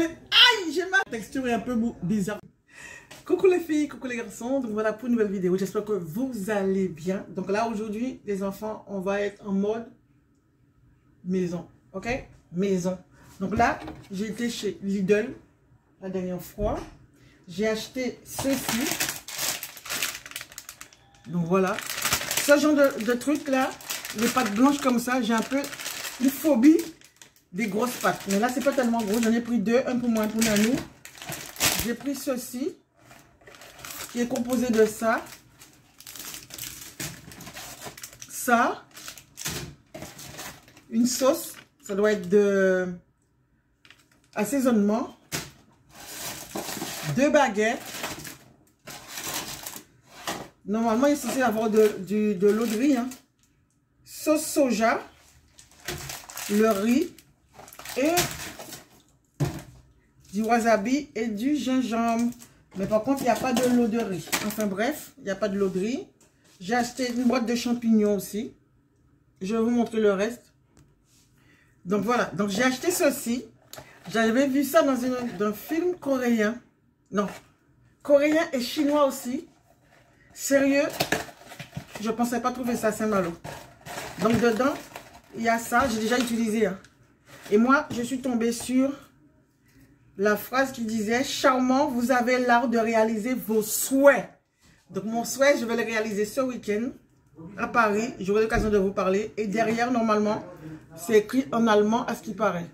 Aïe, j'ai ma texture est un peu bizarre. Coucou les filles, coucou les garçons. Donc voilà pour une nouvelle vidéo. J'espère que vous allez bien. Donc là aujourd'hui, les enfants, on va être en mode maison. Ok? Maison. Donc là, j'ai été chez Lidl la dernière fois. J'ai acheté ceci. Donc voilà. Ce genre de truc là, les pâtes blanches comme ça, j'ai un peu une phobie des grosses pâtes. Mais là, c'est pas tellement gros. J'en ai pris deux, un pour moi, un pour Nanou. J'ai pris ceci, qui est composé de ça, ça, une sauce, ça doit être de assaisonnement, 2 baguettes. Normalement, il est censé avoir de l'eau de riz, hein. Sauce soja, le riz et du wasabi et du gingembre. Mais par contre, il n'y a pas de l'eau de riz. Enfin bref, il n'y a pas de l'eau de riz. J'ai acheté une boîte de champignons aussi. Je vais vous montrer le reste. Donc voilà, donc j'ai acheté ceci. J'avais vu ça dans un film coréen. Non, coréen et chinois aussi. Sérieux, je ne pensais pas trouver ça à Saint-Malo. Donc dedans, il y a ça, j'ai déjà utilisé. Hein. Et moi, je suis tombée sur la phrase qui disait « Charmant, vous avez l'art de réaliser vos souhaits. » Donc mon souhait, je vais le réaliser ce week-end à Paris. J'aurai l'occasion de vous parler. Et derrière, normalement, c'est écrit en allemand à ce qui paraît.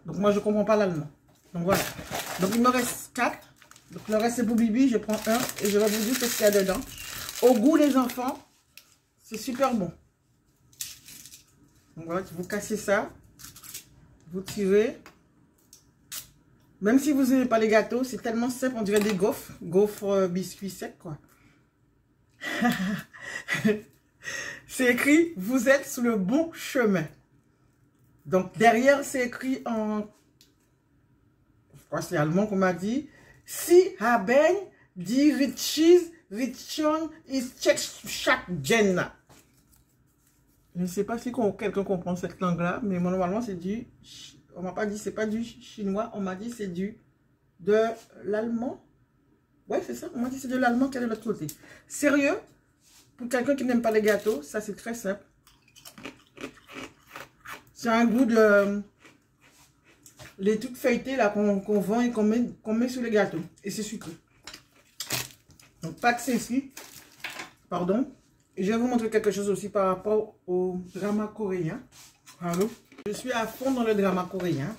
Donc moi, je ne comprends pas l'allemand. Donc voilà. Donc il me reste 4. Donc le reste, c'est pour Bibi. Je prends un et je vais vous dire ce qu'il y a dedans. Au goût, les enfants, c'est super bon. Donc voilà, vous cassez ça. Vous tirez. Même si vous n'aimez pas les gâteaux, c'est tellement simple, on dirait des gaufres. Gaufres biscuits secs, quoi. C'est écrit, vous êtes sur le bon chemin. Donc, derrière, c'est écrit en... Je crois que c'est allemand qu'on m'a dit. Si haben die Riches, Richon ist chaque gen. Je ne sais pas si quelqu'un comprend cette langue-là, mais normalement, c'est du... On m'a pas dit, c'est pas du chinois, on m'a dit c'est de l'allemand. Ouais, c'est ça, on m'a dit c'est de l'allemand qui est de l'autre côté. Sérieux, pour quelqu'un qui n'aime pas les gâteaux, ça c'est très simple. C'est un goût de... les trucs feuilletés là qu'on vend et qu'on met sur les gâteaux. Et c'est sucré. Donc pas de ceci. Pardon. Et je vais vous montrer quelque chose aussi par rapport au drama coréen. Allô? Je suis à fond dans le drama coréen.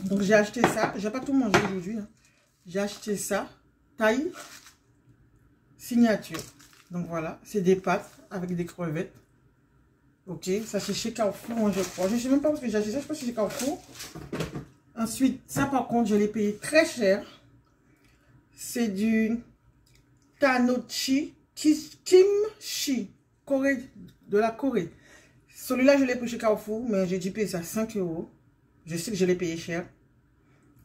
Donc j'ai acheté ça. Je n'ai pas tout mangé aujourd'hui. Hein. J'ai acheté ça. Taille signature. Donc voilà. C'est des pâtes avec des crevettes. Ok. Ça c'est chez Carrefour, hein, je crois. Je ne sais même pas parce que j'ai acheté ça. Je pense que c'est chez Carrefour. Ensuite, ça par contre, je l'ai payé très cher. C'est du Tanochi Kimchi. De la Corée. Celui-là, je l'ai pris chez Carrefour, mais j'ai dû payer ça 5 €. Je sais que je l'ai payé cher.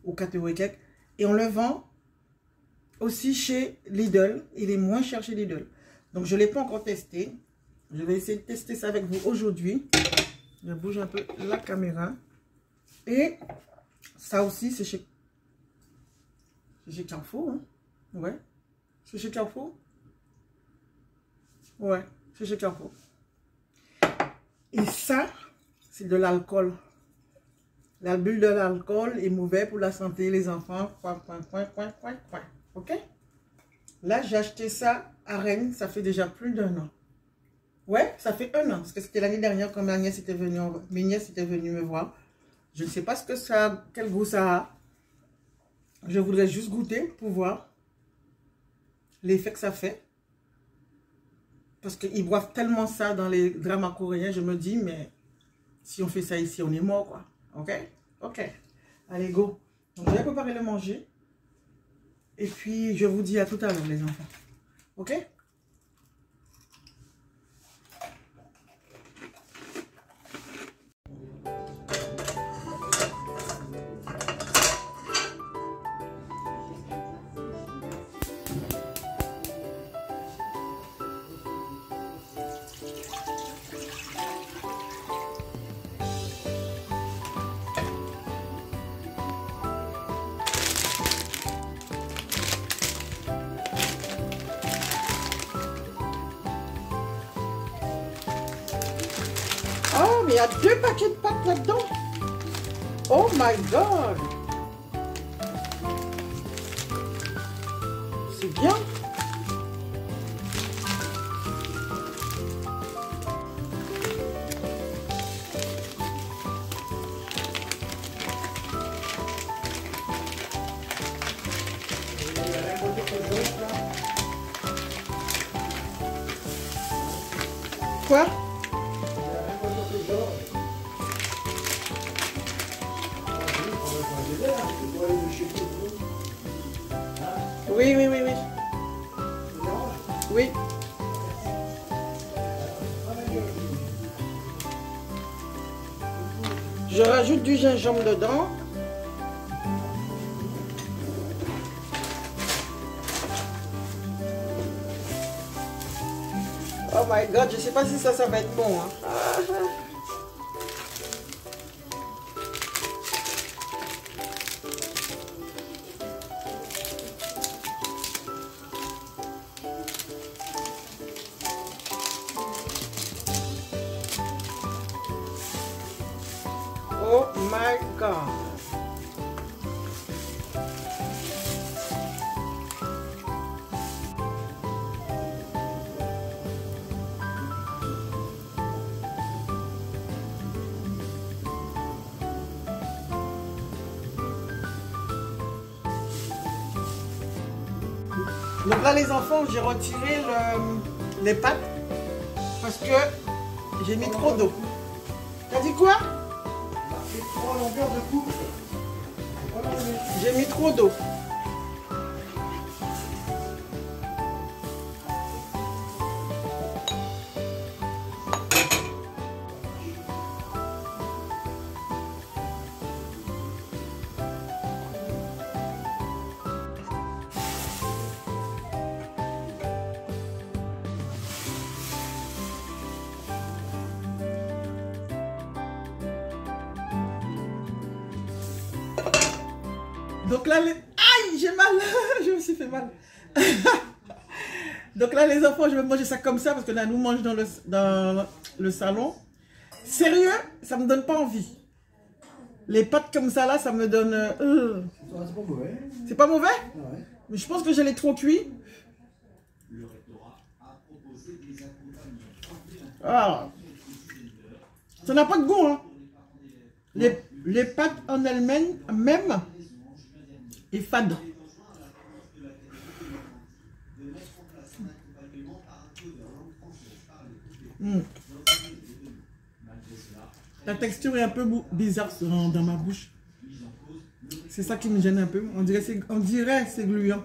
Ou 4 € et quelques. Et on le vend aussi chez Lidl. Il est moins cher chez Lidl. Donc, je ne l'ai pas encore testé. Je vais essayer de tester ça avec vous aujourd'hui. Je bouge un peu la caméra. Et ça aussi, c'est chez Carrefour. Hein? Ouais. C'est chez Carrefour. Ouais, c'est chez Carrefour. Et ça, c'est de l'alcool. La bulle de l'alcool est mauvaise pour la santé, les enfants. Ok? Là, j'ai acheté ça à Rennes. Ça fait déjà plus d'1 an. Ouais, ça fait 1 an. Parce que c'était l'année dernière quand mes nièces étaient venues me voir. Je ne sais pas ce que ça, quel goût ça a. Je voudrais juste goûter pour voir l'effet que ça fait. Parce qu'ils boivent tellement ça dans les dramas coréens, je me dis, mais si on fait ça ici, on est mort, quoi. Ok? Ok. Allez, go. Donc, je vais préparer le manger. Et puis, je vous dis à tout à l'heure, les enfants. Ok? y a 2 paquets de pâtes là-dedans. Oh my god. C'est bien. Quoi? Oui, oui, oui, oui. Oui. Je rajoute du gingembre dedans. Oh my god, je sais pas si ça va être bon. Hein. Oh my god. Donc là les enfants, j'ai retiré les pâtes parce que j'ai mis trop d'eau. T'as dit quoi? J'ai mis trop d'eau. Donc là, aïe, j'ai mal. Je me suis fait mal. Donc là, les enfants, je vais manger ça comme ça parce que là, nous mange dans le salon. Sérieux, ça me donne pas envie. Les pâtes comme ça, là, ça me donne... C'est pas mauvais. C'est pas mauvais? Ouais. Mais je pense que je l'ai trop cuit. Ah. Ça n'a pas de goût, hein. Les pâtes en elles-mêmes, même, est fade. La texture est un peu bizarre dans ma bouche. C'est ça qui me gêne un peu. On dirait c'est gluant.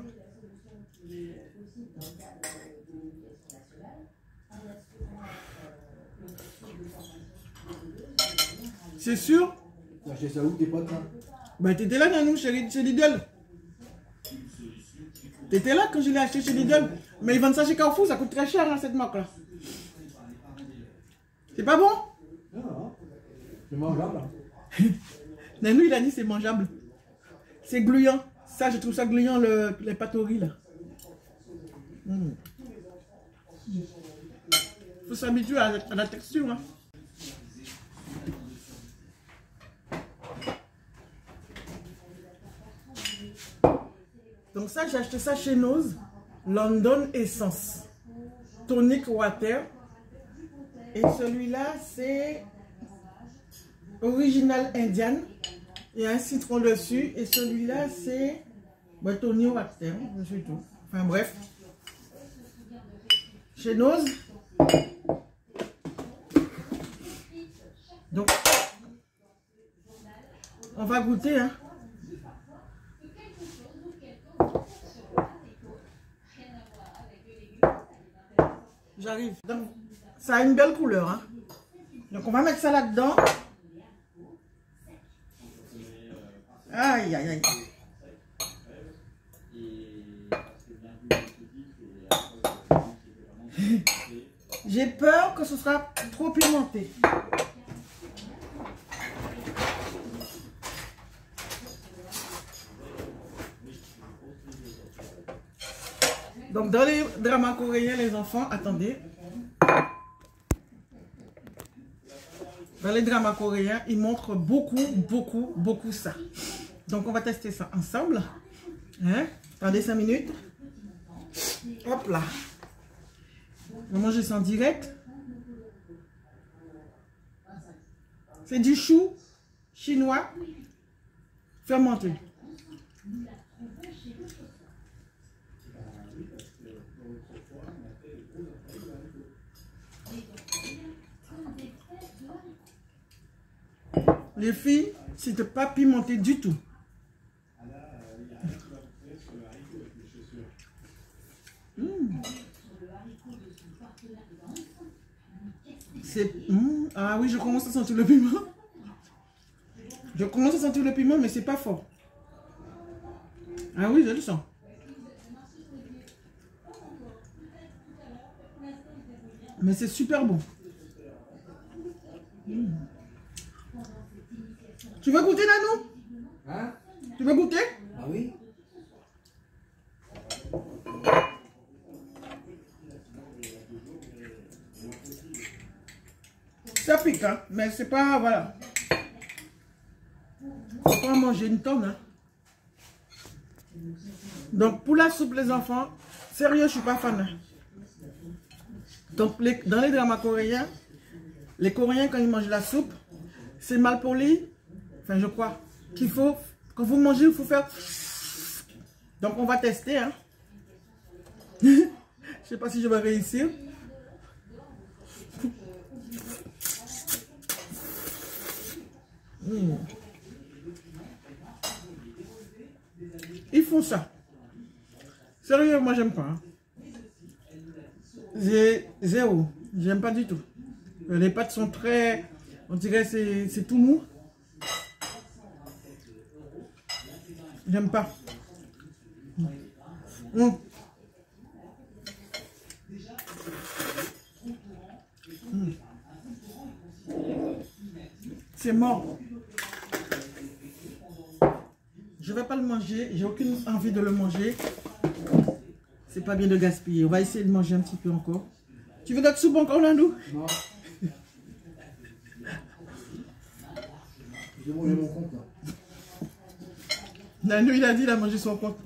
C'est sûr? T'as acheté ça où tes potes là? Bah t'étais là, Nanou, chez Lidl. T'étais là quand je l'ai acheté chez Lidl. Mais ils vendent ça chez Carrefour, ça coûte très cher, hein, cette marque-là. C'est pas bon? Non, c'est mangeable. Nanou, il a dit c'est mangeable. C'est gluant. Ça, je trouve ça gluant, les pâtes au riz, là. Faut s'habituer à la texture, hein. Donc ça, j'ai acheté ça chez Nose. London Essence. Tonic Water. Et celui-là, c'est Original Indian. Il y a un citron dessus. Et celui-là, c'est Tonic Water. C'est tout. Enfin bref. Chez Nose. Donc, on va goûter, hein. J'arrive. Donc, ça a une belle couleur, hein. Donc, on va mettre ça là-dedans. Aïe, aïe, aïe. J'ai peur que ce sera trop pimenté. Donc, dans les dramas coréens, les enfants, attendez. dans les dramas coréens, ils montrent beaucoup ça. Donc, on va tester ça ensemble. Hein? Attendez 5 minutes. Hop là. On va manger ça en direct. C'est du chou chinois fermenté. Les filles, c'était pas pimenté du tout. C'est... Ah oui, je commence à sentir le piment. Je commence à sentir le piment, mais c'est pas fort. Ah oui, je le sens. Mais c'est super bon. Tu veux goûter, Nanou? Hein? Tu veux goûter? Ah oui? Ça pique, hein? Mais c'est pas... Voilà. Faut pas en manger une tonne, hein? Donc, pour la soupe, les enfants, sérieux, je suis pas fan. Hein? Donc, dans les dramas coréens, les Coréens, quand ils mangent la soupe, c'est mal poli. Enfin, je crois qu'il faut, quand vous mangez, il faut faire... Donc, on va tester. Hein? Je sais pas si je vais réussir. Ils font ça. Sérieux, moi, j'aime pas. Hein? Zéro. J'aime pas du tout. Les pâtes sont très... On dirait que c'est tout mou. J'aime pas. C'est mort. Je vais pas le manger. J'ai aucune envie de le manger. C'est pas bien de gaspiller. On va essayer de manger un petit peu encore. Tu veux d'autres soupe encore, Nandou? Non. J'ai mangé mon compte là. Nandou, il a dit qu'il a mangé son compte.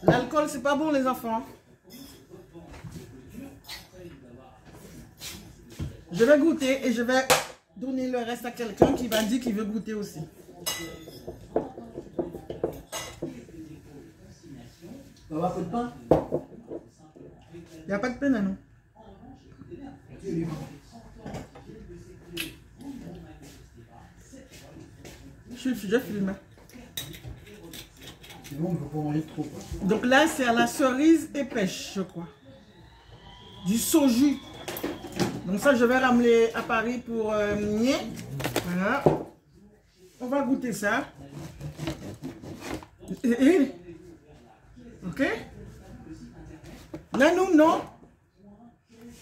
L'alcool, c'est pas bon, les enfants. Je vais goûter et je vais donner le reste à quelqu'un qui va dire qu'il veut goûter aussi. Ça va, peu de pain? Il n'y a pas de peine, non? Je filme. C'est bon, il ne faut pas manger trop. Quoi. Donc là, c'est à la cerise et pêche, je crois. Du soju. Donc ça, je vais ramener à Paris pour Nier. Voilà. On va goûter ça. Ok? Là, nous, non.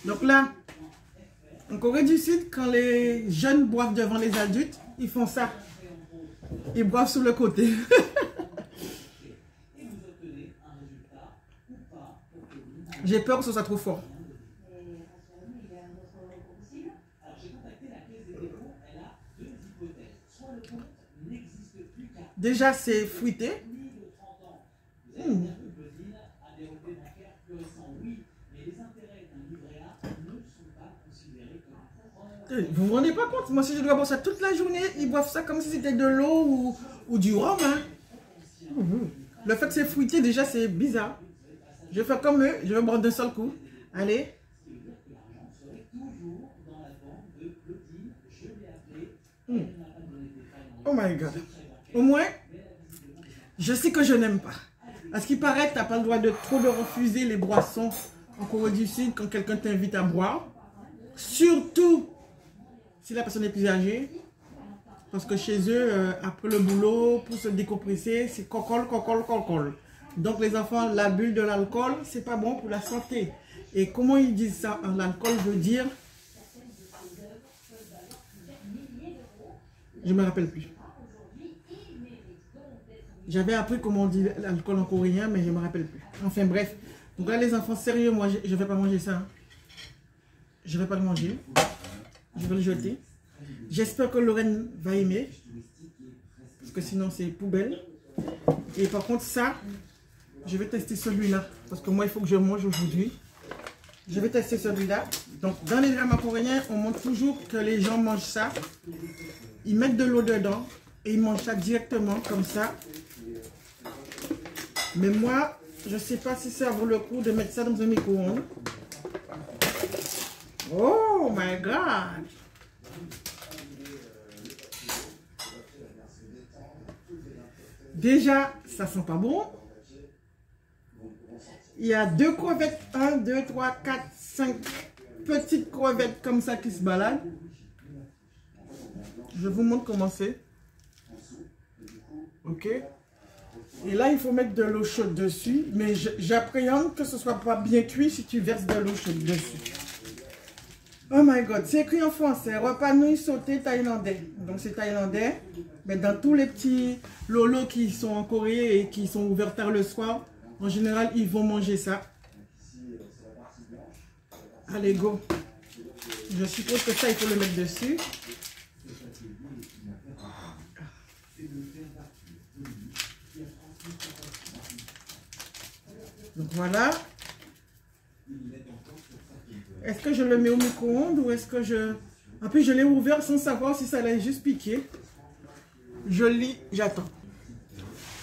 Donc là, en Corée du Sud, quand les jeunes boivent devant les adultes, ils font ça. Ils boivent sur le côté. J'ai peur que ce soit trop fort. Déjà, c'est fruité. Vous vous rendez pas compte? Moi, si je dois boire ça toute la journée, ils boivent ça comme si c'était de l'eau ou du rhum. Hein. Le fait que c'est fruité, déjà, c'est bizarre. Je vais faire comme eux, je vais boire d'un seul coup. Allez. Oh my God. Au moins, je sais que je n'aime pas. À ce qui paraît, tu n'as pas le droit de trop de refuser les boissons en Corée du Sud quand quelqu'un t'invite à boire. Surtout si la personne est plus âgée. Parce que chez eux, après le boulot, pour se décompresser, c'est cocol. Donc les enfants, la bulle de l'alcool, c'est pas bon pour la santé. Et comment ils disent ça? L'alcool veut dire... Je ne me rappelle plus. J'avais appris comment on dit l'alcool en coréen, mais je ne me rappelle plus. Enfin bref. Donc là les enfants, sérieux, moi je ne vais pas manger ça. Hein. Je ne vais pas le manger. Je vais le jeter. J'espère que Lorraine va aimer. Parce que sinon, c'est poubelle. Et par contre, ça, je vais tester celui-là. Parce que moi, il faut que je mange aujourd'hui. Je vais tester celui-là. Donc, dans les dramas coréens, on montre toujours que les gens mangent ça. Ils mettent de l'eau dedans. Et ils mangent ça directement, comme ça. Mais moi, je ne sais pas si ça vaut le coup de mettre ça dans un micro-ondes. Oh my God! Déjà, ça sent pas bon. Il y a 2 crevettes, 1, 2, 3, 4, 5 petites crevettes comme ça qui se baladent. Je vous montre comment c'est. Ok. Et là, il faut mettre de l'eau chaude dessus. Mais j'appréhende que ce ne soit pas bien cuit si tu verses de l'eau chaude dessus. Oh my God, c'est écrit en français, repas nouilles sauté thaïlandais. Donc c'est thaïlandais, mais dans tous les petits lolos qui sont en Corée et qui sont ouverts tard le soir, en général, ils vont manger ça. Allez, go. Je suppose que ça, il faut le mettre dessus. Donc voilà. Est-ce que je le mets au micro-ondes ou est-ce que je... En plus, je l'ai ouvert sans savoir si ça allait juste piquer. Je lis, j'attends.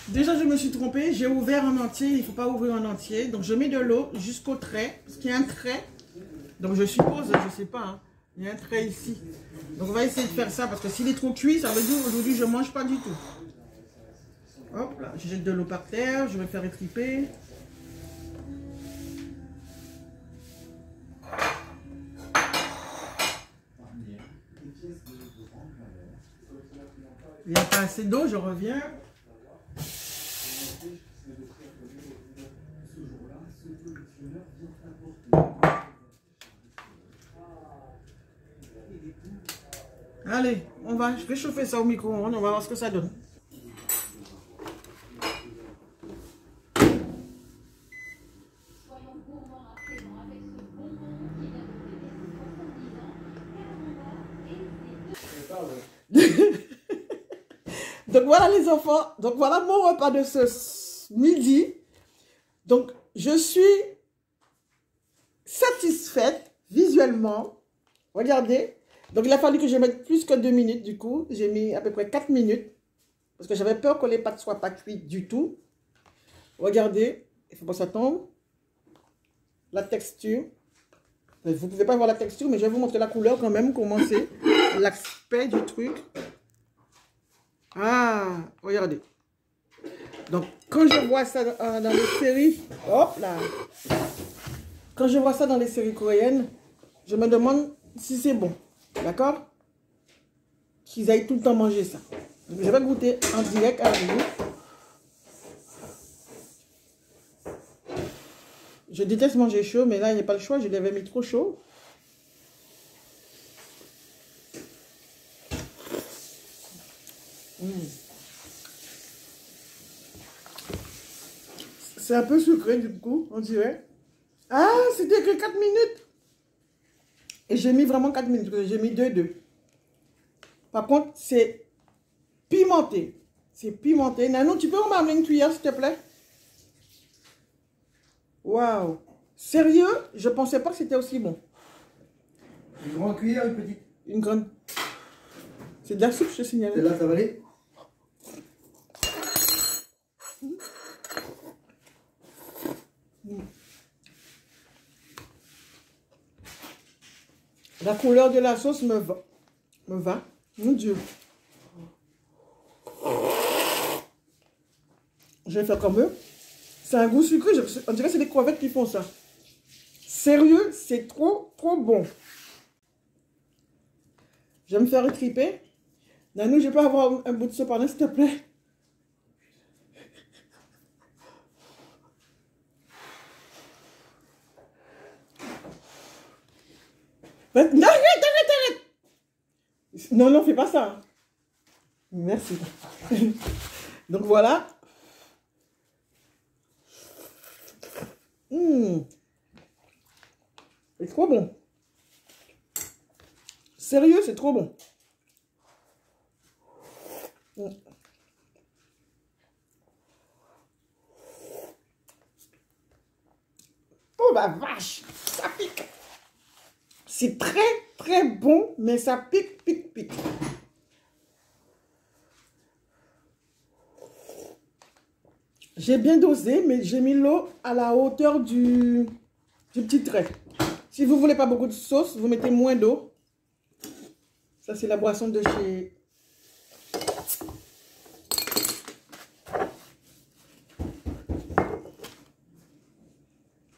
Déjà, je me suis trompée. J'ai ouvert en entier. Il ne faut pas ouvrir en entier. Donc, je mets de l'eau jusqu'au trait. Parce qu'il y a un trait. Donc, je suppose, je ne sais pas. Hein, il y a un trait ici. Donc, on va essayer de faire ça. Parce que s'il est trop cuit, ça veut dire aujourd'hui, je ne mange pas du tout. Hop là, je jette de l'eau par terre. Je vais faire étriper. Il n'y a pas assez d'eau, je reviens. Allez, on va réchauffer ça au micro-ondes, on va voir ce que ça donne. Donc voilà les enfants, donc voilà mon repas de ce midi. Donc je suis satisfaite visuellement. Regardez. Donc il a fallu que je mette plus que 2 minutes du coup. J'ai mis à peu près 4 minutes. Parce que j'avais peur que les pâtes ne soient pas cuites du tout. Regardez, il faut pas que ça tombe. La texture. Vous ne pouvez pas voir la texture, mais je vais vous montrer la couleur quand même, comment c'est l'aspect du truc. Ah, regardez. Donc, quand je vois ça dans les séries, hop là. Quand je vois ça dans les séries coréennes, je me demande si c'est bon. D'accord? Qu'ils aillent tout le temps manger ça. Donc, je vais goûter en direct avec vous. Je déteste manger chaud, mais là, il n'y a pas le choix. Je l'avais mis trop chaud. C'est un peu sucré du coup, on dirait. Ah, c'était que 4 minutes. Et j'ai mis vraiment 4 minutes. J'ai mis 2. Par contre, c'est pimenté. C'est pimenté. Nanou, tu peux m'amener une cuillère, s'il te plaît? Waouh. Sérieux, je ne pensais pas que c'était aussi bon. Une grande cuillère, une petite? Une grande. C'est de la soupe, je te signale. Et là, ça va aller? La couleur de la sauce me va. Mon Dieu. Je vais faire comme eux. C'est un goût sucré. On dirait que c'est des crevettes qui font ça. Sérieux, c'est trop bon. Je vais me faire étriper. Nanou, je peux avoir un bout de cependant, s'il te plaît? Non, arrête. Non, fais pas ça. Merci. Donc voilà. C'est trop bon. Sérieux, c'est trop bon. Oh la vache, ça pique. C'est très, très bon, mais ça pique, pique, pique. J'ai bien dosé, mais j'ai mis l'eau à la hauteur du petit trait. Si vous ne voulez pas beaucoup de sauce, vous mettez moins d'eau. Ça, c'est la boisson de chez...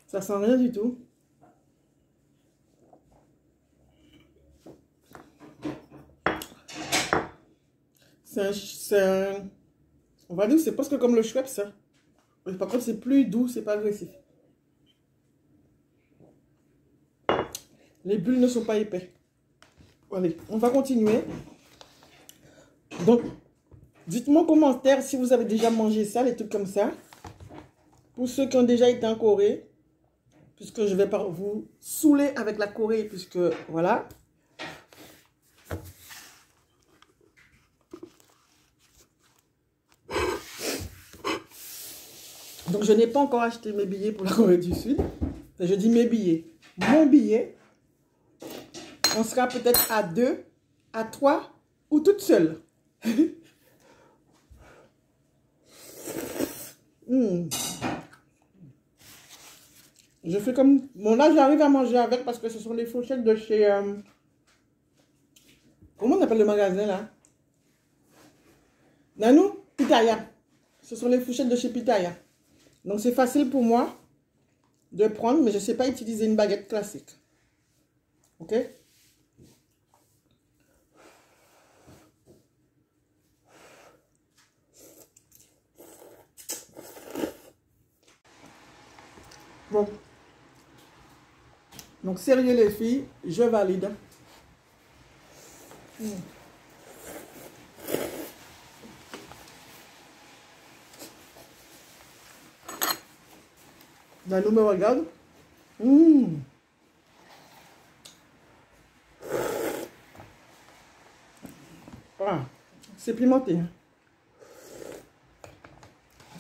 Ça sent rien du tout. On va dire que c'est presque comme le Schweppes, ça. Par contre, c'est plus doux, c'est pas agressif. Les bulles ne sont pas épais. Allez, on va continuer. Donc, dites-moi en commentaire si vous avez déjà mangé ça, les trucs comme ça. Pour ceux qui ont déjà été en Corée, puisque je vais pas vous saouler avec la Corée, puisque voilà. Donc, je n'ai pas encore acheté mes billets pour la Corée du Sud. Enfin, je dis mes billets. Mon billet, on sera peut-être à 2, à 3 ou toute seule. Je fais comme... Bon, là, j'arrive à manger avec parce que ce sont les fourchettes de chez... Comment on appelle le magasin, là? Nanou? Pitaya. Ce sont les fourchettes de chez Pitaya. Donc, c'est facile pour moi de prendre, mais je ne sais pas utiliser une baguette classique. OK? Bon. Donc, sérieux les filles, je valide. Nanou me regarde. Ah, c'est pimenté.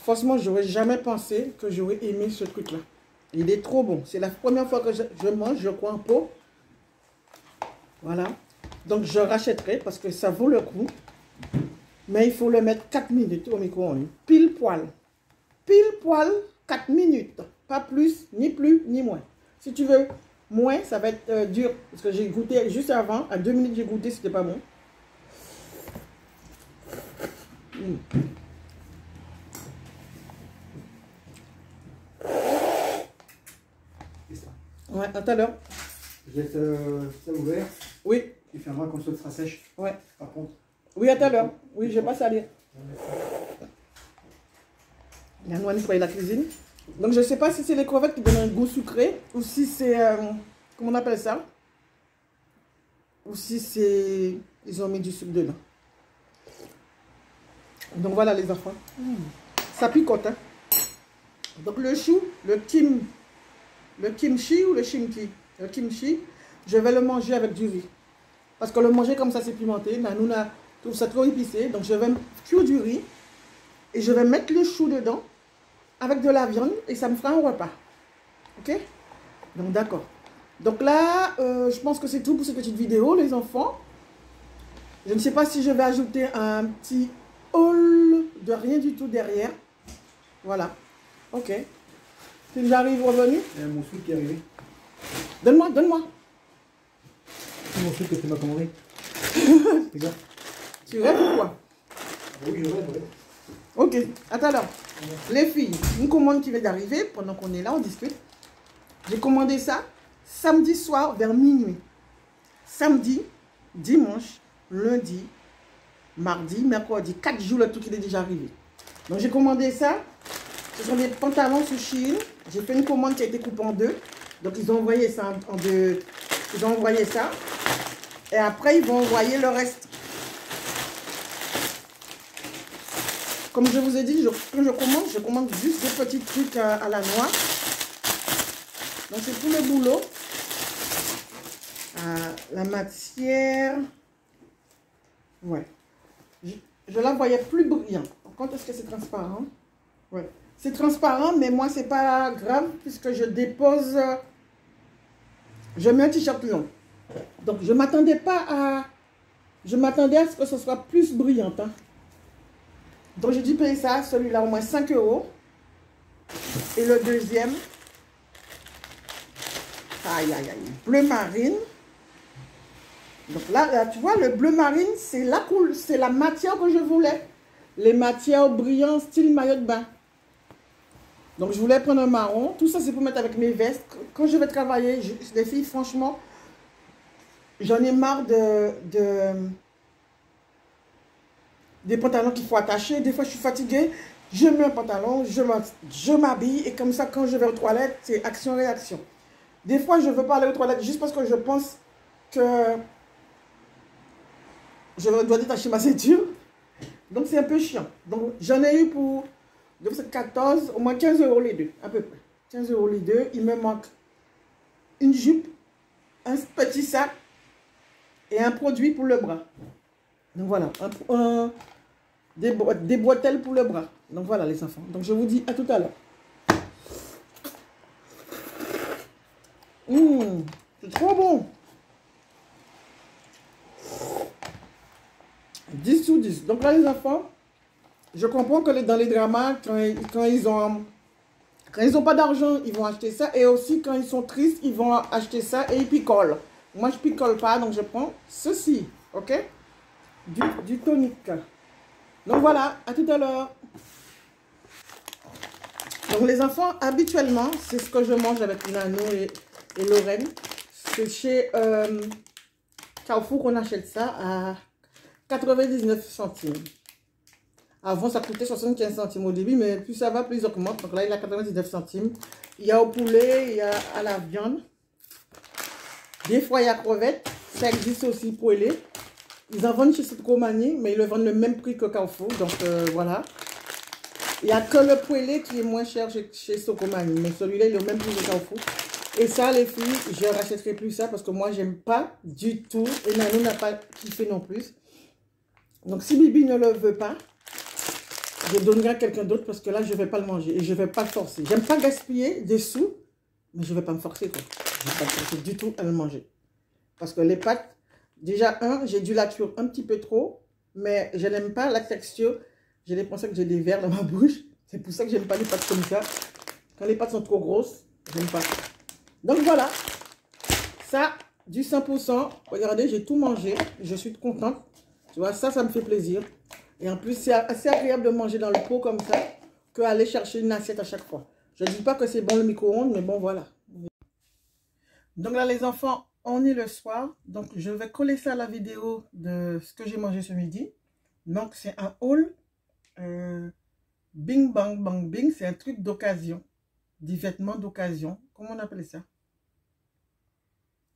Franchement, j'aurais jamais pensé que j'aurais aimé ce truc-là. Il est trop bon. C'est la première fois que je mange, je crois, en pot. Voilà. Donc, je rachèterai parce que ça vaut le coup. Mais il faut le mettre 4 minutes au micro-ondes. Pile poil. Pile poil, 4 minutes. Pas plus, ni moins. Si tu veux moins, ça va être dur. Parce que j'ai goûté juste avant. À 2 minutes, j'ai goûté, c'était pas bon. Ouais, à tout à l'heure. Je laisse ça ouvert. Oui. Tu fermeras quand ça sera sèche. Ouais. Par contre. Oui, à tout à l'heure. Oui, je vais pas salir. La noix nettoyer la cuisine. Donc, je ne sais pas si c'est les crevettes qui donnent un goût sucré ou si c'est... comment on appelle ça? Ou si c'est... Ils ont mis du sucre dedans. Donc, voilà les enfants. Ça picote, hein? Donc, le chou, le kimchi ou le shimchi? Le kimchi, je vais le manger avec du riz. Parce que le manger comme ça, c'est pimenté. Nanouna trouve ça trop épicé. Donc, je vais cuire du riz. Et je vais mettre le chou dedans. Avec de la viande. Et ça me fera un repas. Ok? Donc, d'accord. Donc là, je pense que c'est tout pour cette petite vidéo, les enfants. Je ne sais pas si je vais ajouter un petit haul de rien du tout derrière. Voilà. Ok. Si j'arrive revenu. Il y a mon soupe qui est arrivé. Donne-moi, donne-moi. C'est mon soupe que tu m'as commandé. Regarde. Tu rêves ou quoi? Oui, je rêve, ouais. Ok, attends alors. Les filles, une commande qui vient d'arriver. Pendant qu'on est là, on discute. J'ai commandé ça samedi soir vers minuit. Samedi, dimanche, lundi, mardi, mercredi. 4 jours, le truc il est déjà arrivé. Donc j'ai commandé ça. Ce sont des pantalons sous Shein. J'ai fait une commande qui a été coupée en deux. Donc ils ont envoyé ça en deux. Ils ont envoyé ça. Et après, ils vont envoyer le reste. Comme je vous ai dit, quand je commande juste des petits trucs à la noix. Donc c'est tout le boulot. la matière, ouais. Je la voyais plus brillante. Par contre, est-ce que c'est transparent? Ouais. C'est transparent, mais moi, c'est pas grave puisque je dépose... je mets un t-shirt long. Donc, je m'attendais pas à... Je m'attendais à ce que ce soit plus brillante. Hein. Donc, j'ai dû payer ça, celui-là, au moins 5 €. Et le deuxième... Aïe, aïe, aïe. Bleu marine. Donc là, tu vois, le bleu marine, c'est la matière que je voulais. Les matières brillantes, style maillot de bain. Donc, je voulais prendre un marron. Tout ça, c'est pour mettre avec mes vestes. Quand je vais travailler, les filles, franchement, j'en ai marre des pantalons qu'il faut attacher. Des fois, je suis fatiguée. Je mets un pantalon, je m'habille. Et comme ça, quand je vais aux toilettes, c'est action-réaction. Des fois, je ne veux pas aller aux toilettes juste parce que je pense que je dois détacher ma ceinture. Donc, c'est un peu chiant. Donc, j'en ai eu pour 14, au moins 15 € les deux, à peu près. 15 € les deux. Il me manque une jupe, un petit sac et un produit pour le bras. Donc, voilà. Des bretelles pour le bras. Donc, voilà, les enfants. Donc, je vous dis à tout à l'heure. C'est trop bon. 10 sur 10. Donc là, les enfants, je comprends que dans les dramas, quand ils ont pas d'argent, ils vont acheter ça. Et aussi, quand ils sont tristes, ils vont acheter ça et ils picolent. Moi, je picole pas, donc je prends ceci. OK? Du tonique. Donc voilà, à tout à l'heure. Donc les enfants, habituellement, c'est ce que je mange avec Nano et Lorraine. C'est chez Carrefour qu'on achète ça à 99 centimes. Avant, ça coûtait 75 centimes au début, mais plus ça va, plus ça augmente. Donc là, il y a 99 centimes. Il y a au poulet, il y a à la viande. Des fois, il y a crevettes. Ça existe aussi poêlé. Ils en vendent chez Socomanie, mais ils le vendent le même prix que Carrefour. Donc voilà. Il n'y a que le poêlé qui est moins cher chez Socomanie. Mais celui-là, il est au même prix que Carrefour. Et ça, les filles, je ne rachèterai plus ça parce que moi, j'aime pas du tout. Et Nano n'a pas kiffé non plus. Donc, si Bibi ne le veut pas, je donnerai à quelqu'un d'autre parce que là, je ne vais pas le manger et je ne vais pas le forcer. J'aime pas gaspiller des sous, mais je ne vais pas me forcer, quoi. Je ne vais pas me forcer du tout à le manger. Parce que les pâtes, déjà, j'ai dû la cuire un petit peu trop, mais je n'aime pas la texture. J'ai l'impression que j'ai des vers dans ma bouche. C'est pour ça que j'aime pas les pâtes comme ça. Quand les pâtes sont trop grosses, j'aime pas. Donc voilà, ça, du 100%. Regardez, j'ai tout mangé. Je suis contente. Tu vois, ça me fait plaisir. Et en plus, c'est assez agréable de manger dans le pot comme ça, qu'aller chercher une assiette à chaque fois. Je ne dis pas que c'est bon le micro-ondes, mais bon, voilà. Donc là, les enfants, on est le soir. Donc, je vais coller ça à la vidéo de ce que j'ai mangé ce midi. Donc, c'est un haul. Bing, bang, bang, bing. C'est un truc d'occasion. Des vêtements d'occasion. Comment on appelle ça?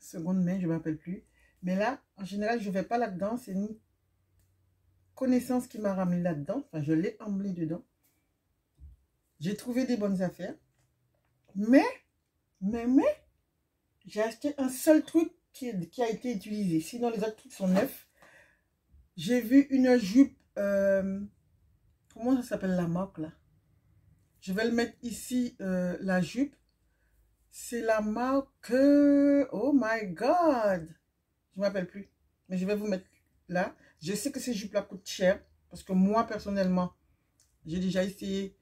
Seconde main, je ne m'appelle plus. Mais là, en général, je ne vais pas là-dedans. C'est une connaissance qui m'a ramené là-dedans. Enfin, je l'ai emmené dedans. J'ai trouvé des bonnes affaires. Mais, j'ai acheté un seul truc qui a été utilisé. Sinon, les autres trucs sont neufs. J'ai vu une jupe. Comment ça s'appelle la marque là? Je vais le mettre ici, la jupe. C'est la marque... Oh my God! Je ne m'appelle plus. Mais je vais vous mettre là. Je sais que ces jupes-là coûtent cher. Parce que moi, personnellement, j'ai déjà essayé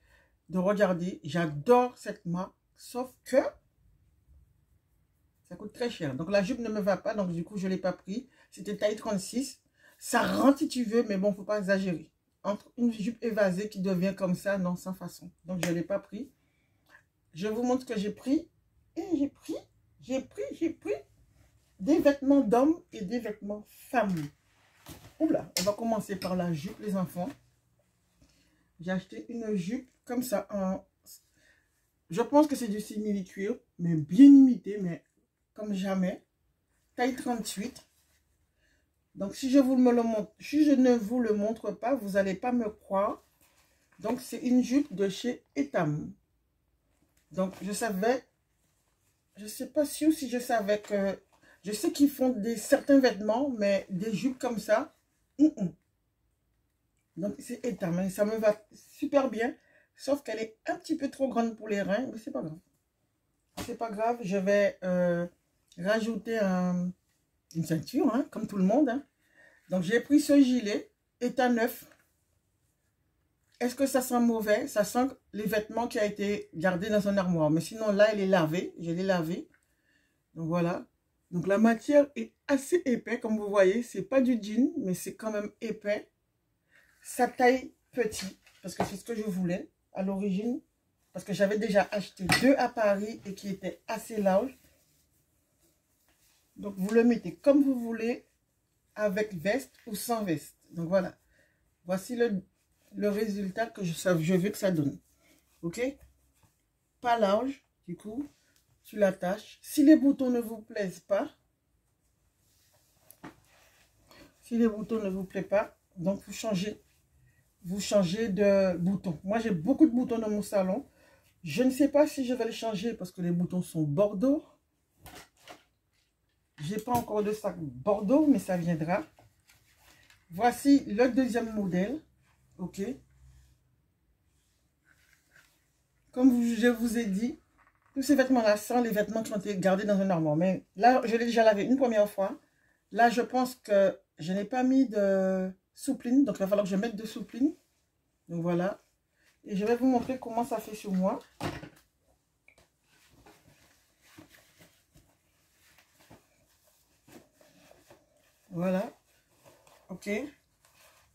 de regarder. J'adore cette marque. Sauf que ça coûte très cher. Donc, la jupe ne me va pas. Donc, du coup, je ne l'ai pas pris. C'était taille 36. Ça rentre si tu veux. Mais bon, il ne faut pas exagérer. Entre une jupe évasée qui devient comme ça, non, sans façon. Donc, je ne l'ai pas pris. Je vous montre ce que j'ai pris. Et j'ai pris des vêtements d'hommes et des vêtements femmes. Oula, on va commencer par la jupe, les enfants. J'ai acheté une jupe comme ça. Je pense que c'est du simili-cuir, mais bien imité, mais comme jamais. Taille 38. Donc, si je ne vous le montre pas, vous n'allez pas me croire. Donc, c'est une jupe de chez Etam. Donc, je savais... Je ne sais pas si je savais que... Je sais qu'ils font certains vêtements, mais des jupes comme ça, donc c'est éteint, mais ça me va super bien. Sauf qu'elle est un petit peu trop grande pour les reins, mais c'est pas grave. C'est pas grave, je vais rajouter une ceinture, hein, comme tout le monde. Hein. Donc j'ai pris ce gilet, état neuf. Est-ce que ça sent mauvais? Ça sent les vêtements qui a été gardé dans un armoire. Mais sinon là, il est lavé, je l'ai lavé. Donc voilà. Donc la matière est assez épais, comme vous voyez. C'est pas du jean, mais c'est quand même épais. Sa taille petit, parce que c'est ce que je voulais à l'origine. Parce que j'avais déjà acheté 2 à Paris et qui étaient assez larges. Donc vous le mettez comme vous voulez, avec veste ou sans veste. Donc voilà. Voici le résultat que je veux que ça donne. Ok? Pas large, du coup. Tu l'attaches. Si les boutons ne vous plaisent pas, donc vous changez de bouton. Moi, j'ai beaucoup de boutons dans mon salon. Je ne sais pas si je vais les changer parce que les boutons sont bordeaux. J'ai pas encore de sac bordeaux, mais ça viendra. Voici le deuxième modèle. Ok. Comme je vous ai dit, tous ces vêtements-là sont les vêtements qui ont été gardés dans un armoire. Mais là, je l'ai déjà lavé une première fois. Là, je pense que je n'ai pas mis de soupline. Donc, il va falloir que je mette de soupline. Donc, voilà. Et je vais vous montrer comment ça fait sur moi. Voilà. Ok.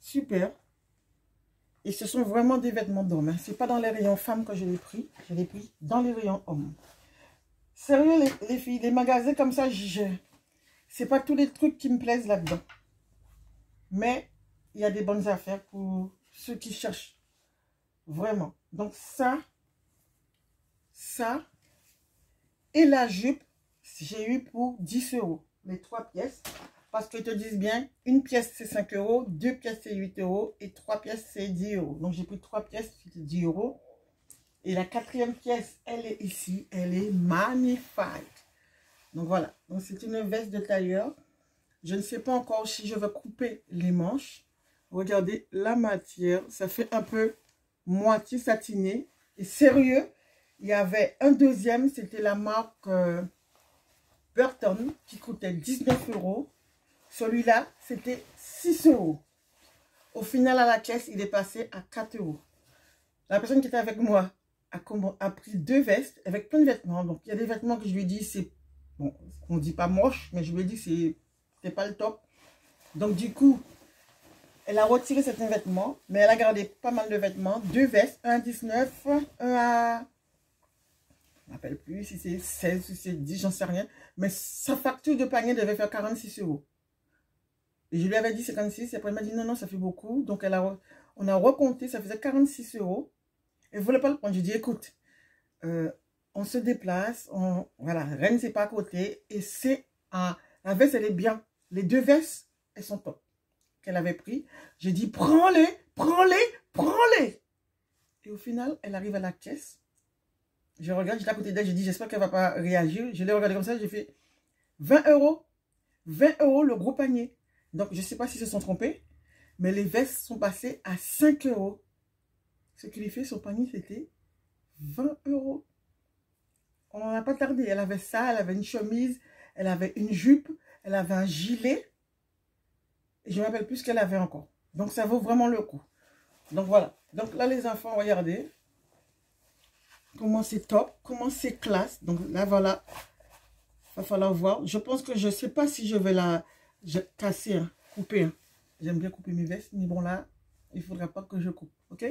Super. Et ce sont vraiment des vêtements d'hommes. Hein. Ce n'est pas dans les rayons femmes que je l'ai pris. Je l'ai pris dans les rayons hommes. Sérieux, les filles, les magasins comme ça, c'est pas tous les trucs qui me plaisent là-dedans. Mais il y a des bonnes affaires pour ceux qui cherchent. Vraiment. Donc ça et la jupe, j'ai eu pour 10 €. Les 3 pièces. Parce qu'ils te disent bien, une pièce c'est 5 €, 2 pièces c'est 8 € et 3 pièces c'est 10 €. Donc j'ai pris 3 pièces, c'est 10 €. Et la 4e pièce, elle est ici, elle est magnifique. Donc voilà, donc c'est une veste de tailleur. Je ne sais pas encore si je vais couper les manches. Regardez la matière, ça fait un peu moitié satiné. Et sérieux, il y avait un deuxième, c'était la marque Burton qui coûtait 19 €. Celui-là, c'était 6 €. Au final, à la caisse, il est passé à 4 €. La personne qui était avec moi a pris 2 vestes avec plein de vêtements. Donc, il y a des vêtements que je lui ai dit, c'est... Bon, on ne dit pas moche, mais je lui ai dit, c'est pas le top. Donc, du coup, elle a retiré certains vêtements, mais elle a gardé pas mal de vêtements. 2 vestes, un à 19, un à... Je ne me rappelle plus si c'est 16, si c'est 10, j'en sais rien. Mais sa facture de panier devait faire 46 €. Et je lui avais dit 56, et après elle m'a dit non, ça fait beaucoup. Donc on a recompté, ça faisait 46 €. Elle ne voulait pas le prendre. J'ai dit écoute, on se déplace, voilà, Rennes c'est pas à côté. Et c'est la veste, elle est bien. Les 2 vestes, elles sont top. Qu'elle avait pris. J'ai dit prends-les. Et au final, elle arrive à la caisse. Je regarde, j'étais à côté d'elle, j'ai dit j'espère qu'elle ne va pas réagir. Je l'ai regardé comme ça, j'ai fait 20 €. 20 € le gros panier. Donc, je ne sais pas s'ils se sont trompés, mais les vestes sont passées à 5 €. Ce qui lui fait, son panier, c'était 20 €. On n'en a pas tardé. Elle avait ça, elle avait une chemise, elle avait une jupe, elle avait un gilet. Et je ne me rappelle plus ce qu'elle avait encore. Donc, ça vaut vraiment le coup. Donc, voilà. Donc, là, les enfants, regardez. Comment c'est top, comment c'est classe. Donc, là, voilà. Il va falloir voir. Je pense que je ne sais pas si je vais la casser, hein, couper. Hein. J'aime bien couper mes vestes, mais bon là, il ne faudra pas que je coupe. Ok?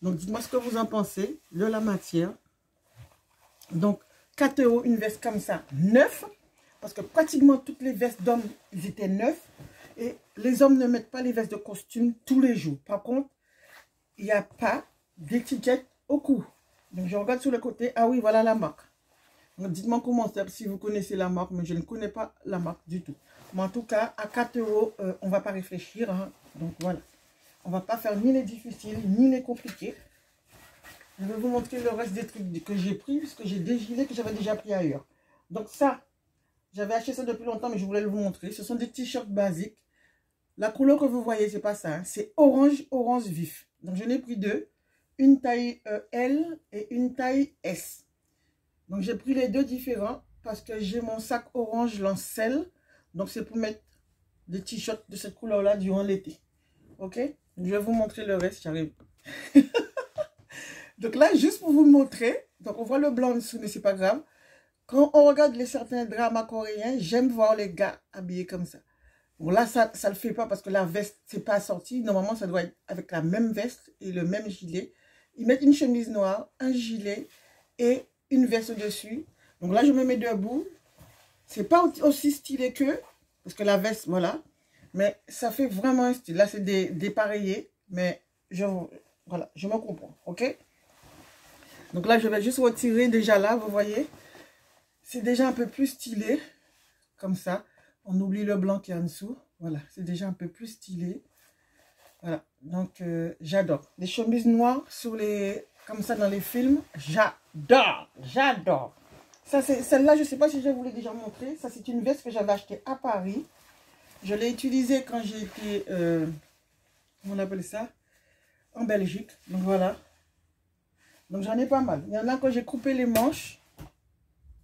Donc, dites-moi ce que vous en pensez de la matière. Donc, 4 € une veste comme ça, 9. Parce que pratiquement toutes les vestes d'hommes, ils étaient 9. Et les hommes ne mettent pas les vestes de costume tous les jours. Par contre, il n'y a pas d'étiquette au cou. Donc, je regarde sur le côté. Ah oui, voilà la marque. Dites-moi en commentaire si vous connaissez la marque, mais je ne connais pas la marque du tout. Mais en tout cas, à 4 €, on ne va pas réfléchir. Hein. Donc voilà. On ne va pas faire ni les difficiles, ni les compliqués. Je vais vous montrer le reste des trucs que j'ai pris, puisque j'ai des gilets que j'avais déjà pris ailleurs. Donc ça, J'avais acheté ça depuis longtemps, mais je voulais vous montrer. Ce sont des t-shirts basiques. La couleur que vous voyez, c'est pas ça. Hein. C'est orange vif. Donc, j'en ai pris deux. Une taille L et une taille S. Donc, j'ai pris les deux différents parce que j'ai mon sac orange lancel. Donc, c'est pour mettre des t-shirts de cette couleur-là durant l'été. Ok? Je vais vous montrer le reste, j'arrive. Donc là, juste pour vous montrer. Donc, on voit le blanc en dessous, mais c'est pas grave. Quand on regarde certains dramas coréens, j'aime voir les gars habillés comme ça. Bon, là, ça le fait pas parce que la veste, c'est pas assorti. Normalement, ça doit être avec la même veste et le même gilet. Ils mettent une chemise noire, un gilet et une veste dessus. Donc là, je me mets debout. C'est pas aussi stylé que, parce que la veste, voilà. Mais ça fait vraiment un style. Là, c'est dépareillé. Mais voilà, je me comprends. OK? Donc là, je vais juste retirer déjà là, vous voyez. C'est déjà un peu plus stylé. Comme ça. On oublie le blanc qui est en dessous. Voilà, c'est déjà un peu plus stylé. Voilà, donc j'adore. Les chemises noires sur les, comme ça dans les films, j'adore, j'adore. Ça, c'est celle-là, je ne sais pas si je vous l'ai déjà montré. Ça, c'est une veste que j'avais achetée à Paris. Je l'ai utilisée quand j'ai été, on appelle ça, en Belgique. Donc voilà. Donc j'en ai pas mal. Il y en a quand j'ai coupé les manches.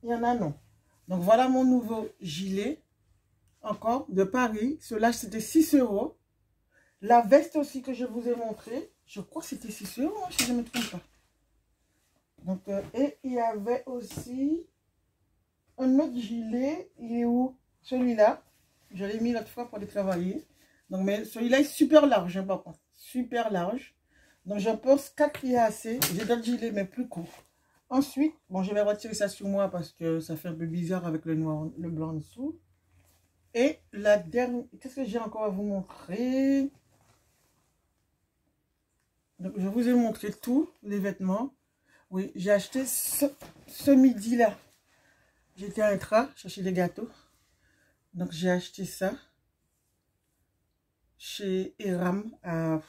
Il y en a non. Donc voilà mon nouveau gilet. Encore de Paris. Cela, c'était 6 €. La veste aussi que je vous ai montré. Je crois que c'était 6 €, hein, si je ne me trompe pas. Donc, et il y avait aussi un autre gilet. Il est où? Celui-là. Je l'ai mis l'autre fois pour aller travailler. Donc, mais celui-là est super large, hein, par contre. Super large. Donc, je pense 4 il est assez. J'ai d'autres gilets, mais plus courts. Ensuite, bon, je vais retirer ça sur moi parce que ça fait un peu bizarre avec le noir, le blanc en dessous. Et la dernière, qu'est-ce que j'ai encore à vous montrer? Donc, je vous ai montré tous les vêtements. Oui, j'ai acheté ce midi-là. J'étais à Intra, chercher des gâteaux. Donc, j'ai acheté ça chez Eram à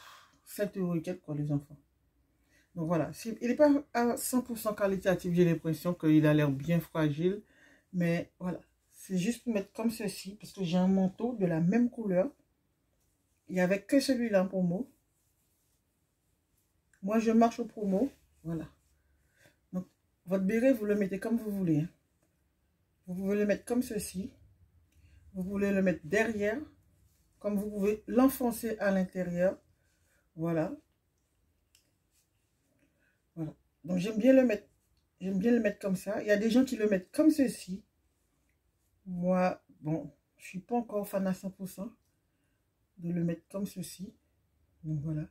7 € et quelques, quoi, les enfants. Donc, voilà. Il n'est pas à 100% qualitatif. J'ai l'impression qu'il a l'air bien fragile. Mais, voilà. C'est juste pour mettre comme ceci. Parce que j'ai un manteau de la même couleur. Il n'y avait que celui-là en promo. Moi, je marche au promo. Voilà. Donc, votre béret, vous le mettez comme vous voulez. Hein. Vous pouvez le mettre comme ceci. Vous voulez le mettre derrière. Comme vous pouvez l'enfoncer à l'intérieur. Voilà. Voilà. Donc, j'aime bien le mettre. J'aime bien le mettre comme ça. Il y a des gens qui le mettent comme ceci. Moi, bon, je ne suis pas encore fan à 100% de le mettre comme ceci. Donc, voilà.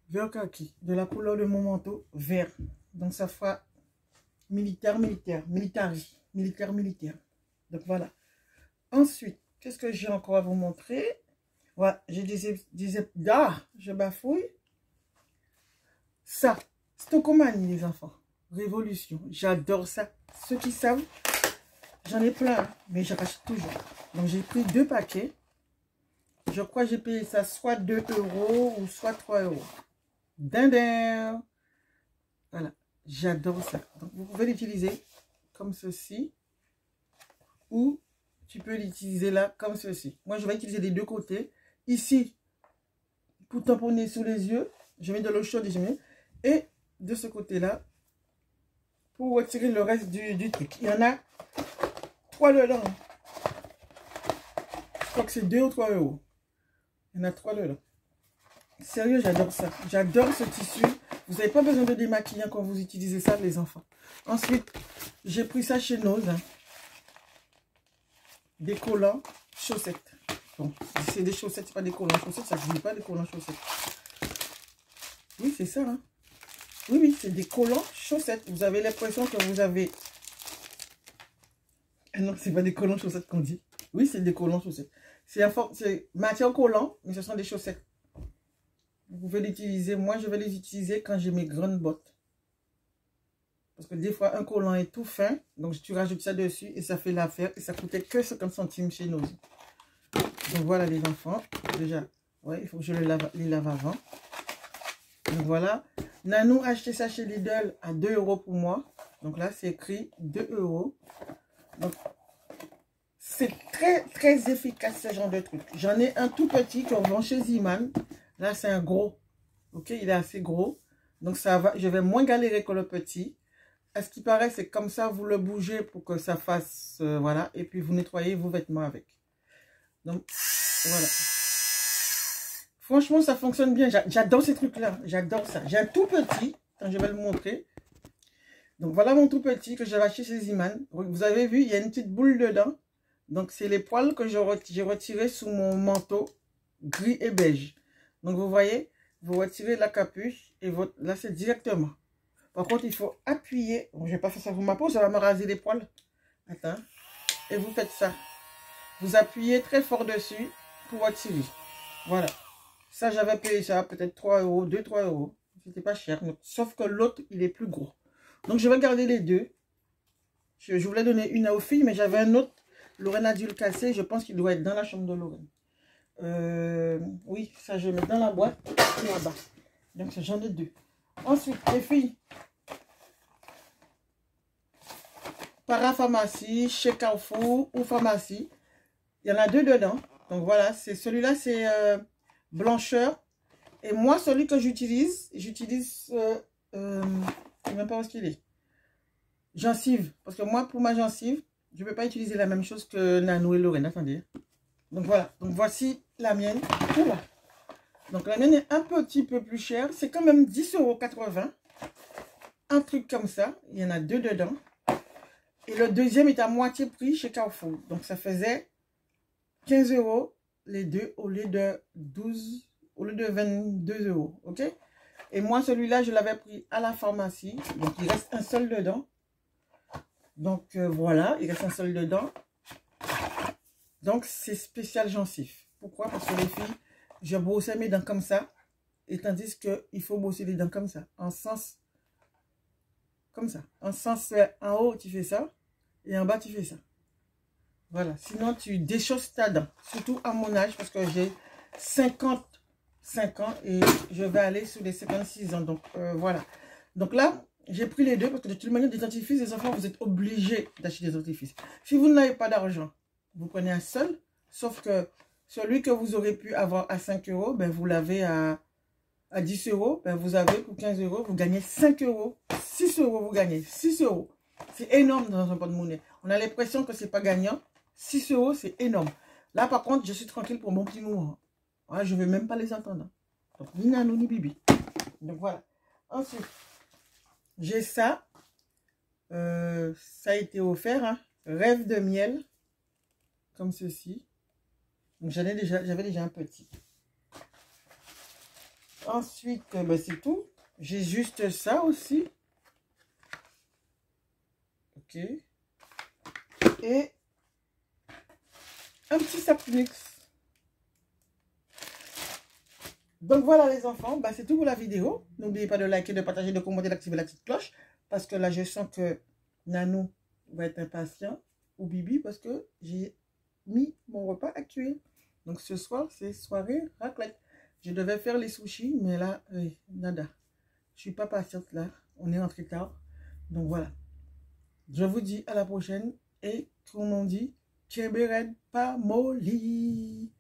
Vert kaki. De la couleur de mon manteau, vert. Donc, ça fera militaire. Donc, voilà. Ensuite, qu'est-ce que j'ai encore à vous montrer? Voilà, j'ai je bafouille. Ça, Stocomanie, les enfants. Révolution. J'adore ça. Ceux qui savent, j'en ai plein, hein, mais je rachète toujours. Donc, j'ai pris 2 paquets. Je crois que j'ai payé ça soit 2 € ou soit 3 €. Dindin. Voilà, j'adore ça. Donc, vous pouvez l'utiliser comme ceci. Ou tu peux l'utiliser là comme ceci. Moi, je vais utiliser des deux côtés. Ici, pour tamponner sous les yeux, je mets de l'eau chaude et je mets. Et de ce côté-là, pour retirer le reste du truc. Il y en a 3 dedans. Je crois que c'est 2 ou 3 €. Il y en a 3 dedans. Sérieux, j'adore ça. J'adore ce tissu. Vous n'avez pas besoin de démaquiller quand vous utilisez ça, les enfants. Ensuite, j'ai pris ça chez Nose. Hein. Des collants chaussettes. Bon, c'est des chaussettes, c'est pas des collants chaussettes. Ça ne dit pas des collants chaussettes. Oui, c'est ça. Hein. Oui, oui, c'est des collants chaussettes. Vous avez l'impression que vous avez... Ah non, c'est pas des collants chaussettes qu'on dit. Oui, c'est des collants chaussettes. C'est matière collant, mais ce sont des chaussettes. Vous pouvez l'utiliser. Moi, je vais les utiliser quand j'ai mes grandes bottes. Parce que des fois, un collant est tout fin. Donc, tu rajoutes ça dessus et ça fait l'affaire. Et ça coûtait que 50 centimes chez nous. Donc, voilà les enfants. Déjà, ouais, il faut que je les lave avant. Donc, voilà. Nanou a acheté ça chez Lidl à 2 € pour moi. Donc là, c'est écrit 2 €. Donc, c'est très, très efficace ce genre de truc. J'en ai un tout petit qu'on vend chez Ziman. Là, c'est un gros. Ok, il est assez gros. Donc, ça va, je vais moins galérer que le petit. À ce qui paraît, c'est comme ça, vous le bougez pour que ça fasse, voilà. Et puis, vous nettoyez vos vêtements avec. Donc, voilà. Franchement, ça fonctionne bien. J'adore ces trucs-là. J'adore ça. J'ai un tout petit. Quand je vais le montrer. Donc, voilà mon tout petit que j'avais acheté chez Ziman. Vous avez vu, il y a une petite boule dedans. Donc, c'est les poils que j'ai retirés sous mon manteau gris et beige. Donc, vous voyez, vous retirez la capuche et là, c'est directement. Par contre, il faut appuyer. Bon, je ne vais pas faire ça pour ma peau, ça va me raser les poils. Attends. Et vous faites ça. Vous appuyez très fort dessus pour retirer. Voilà. Ça, j'avais payé ça peut-être 3 euros, 2-3 euros. C'était pas cher. Donc, sauf que l'autre, il est plus gros. Donc, je vais garder les deux. Je voulais donner une aux filles, mais j'avais un autre. Lorraine a dû le casser. Je pense qu'il doit être dans la chambre de Lorraine. Oui, ça, je vais mettre dans la boîte là-bas. Donc, j'en ai deux. Ensuite, les filles. Parapharmacie, chez Carrefour ou pharmacie. Il y en a deux dedans. Donc, voilà. Celui-là, c'est blancheur. Et moi, celui que j'utilise, je ne sais même pas où il est. Gencive. Parce que moi, pour ma gencive, je ne peux pas utiliser la même chose que Nanou et Lorraine. Attendez. Donc voilà. Donc voici la mienne. Oula. Donc la mienne est un petit peu plus chère. C'est quand même 10,80 €. Un truc comme ça. Il y en a deux dedans. Et le deuxième est à moitié prix chez Carrefour. Donc ça faisait 15 € les deux au lieu de 22 €. Ok. Et moi, celui-là, je l'avais pris à la pharmacie. Donc il reste un seul dedans. Donc voilà, il reste un seul dedans. Donc c'est spécial gencive. Pourquoi? Parce que les filles, je brossais mes dents comme ça. Et tandis qu'il faut brosser les dents comme ça. En sens, comme ça. En sens, en haut, tu fais ça. Et en bas, tu fais ça. Voilà. Sinon, tu déchausses ta dent. Surtout à mon âge, parce que j'ai 55 ans. Et je vais aller sur les 56 ans. Donc voilà. Donc là, j'ai pris les deux parce que de toute manière, des dentifrices, les enfants, vous êtes obligés d'acheter des dentifrices. Si vous n'avez pas d'argent, vous prenez un seul. Sauf que celui que vous aurez pu avoir à 5 €, ben vous l'avez à 10 €. Ben vous avez pour 15 €, vous gagnez 5 €. 6 €, vous gagnez 6 €. C'est énorme dans un porte-monnaie. On a l'impression que ce n'est pas gagnant. 6 €, c'est énorme. Là, par contre, je suis tranquille pour mon petit moment. Voilà, je ne vais même pas les entendre. Donc, ni Nanou, ni Bibi. Donc, voilà. Ensuite, j'ai ça. Ça a été offert. Hein. Rêve de miel. Comme ceci. Donc, j'avais déjà un petit. Ensuite, ben, c'est tout. J'ai juste ça aussi. Ok. Et un petit sac luxe. Donc voilà les enfants, bah, c'est tout pour la vidéo. N'oubliez pas de liker, de partager, de commenter, d'activer la petite cloche. Parce que là, je sens que Nanou va être impatient. Ou Bibi, parce que j'ai mis mon repas actuel. Donc ce soir, c'est soirée raclette. Je devais faire les sushis, mais là, nada. Je suis pas patiente là. On est rentré tard. Donc voilà. Je vous dis à la prochaine. Et comme on dit, Keberen pas molly.